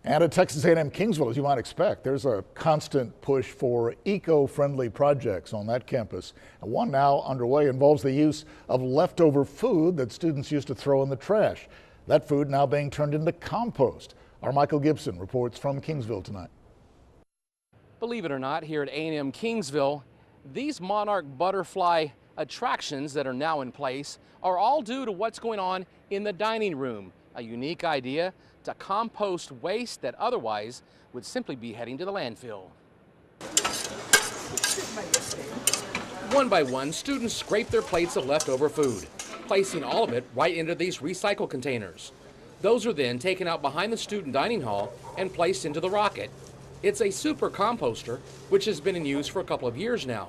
And at Texas A&M Kingsville, as you might expect, there's a constant push for eco-friendly projects on that campus. And one now underway involves the use of leftover food that students used to throw in the trash. That food now being turned into compost. Our Michael Gibson reports from Kingsville tonight. Believe it or not, here at A&M Kingsville, these monarch butterfly attractions that are now in place are all due to what's going on in the dining room. A unique idea to compost waste that otherwise would simply be heading to the landfill. One by one, students scrape their plates of leftover food, placing all of it right into these recycle containers. Those are then taken out behind the student dining hall and placed into the Rocket. It's a super composter, which has been in use for a couple of years now.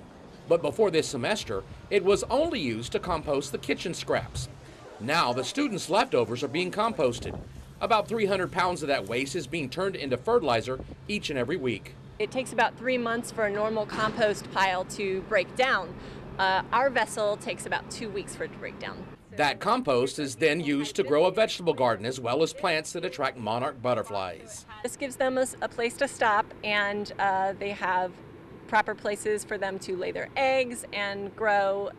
But before this semester, it was only used to compost the kitchen scraps. Now the students' leftovers are being composted. About 300 pounds of that waste is being turned into fertilizer each and every week. It takes about 3 months for a normal compost pile to break down. Our vessel takes about 2 weeks for it to break down. That compost is then used to grow a vegetable garden as well as plants that attract monarch butterflies. This gives them a place to stop, and they have proper places for them to lay their eggs and grow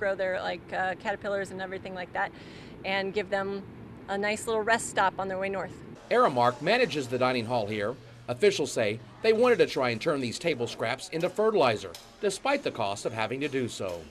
their caterpillars and everything like that, and give them a nice little rest stop on their way north. Aramark manages the dining hall here. Officials say they wanted to try and turn these table scraps into fertilizer, despite the cost of having to do so.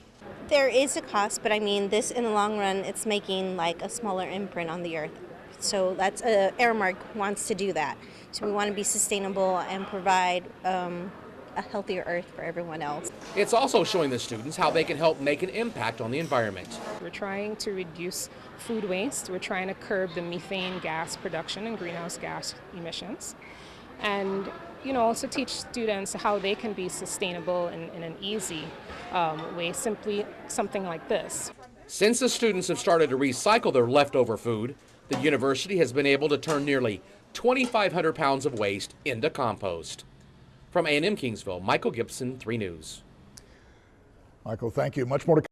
There is a cost, but I mean, this in the long run, it's making like a smaller imprint on the earth. So that's Aramark wants to do that. So we want to be sustainable and provide a healthier earth for everyone else. It's also showing the students how they can help make an impact on the environment. We're trying to reduce food waste. We're trying to curb the methane gas production and greenhouse gas emissions. And also teach students how they can be sustainable in an easy way, simply something like this. Since the students have started to recycle their leftover food, the university has been able to turn nearly 2,500 pounds of waste into compost. From A&M Kingsville, Michael Gibson, 3 News. Michael, thank you. Much more to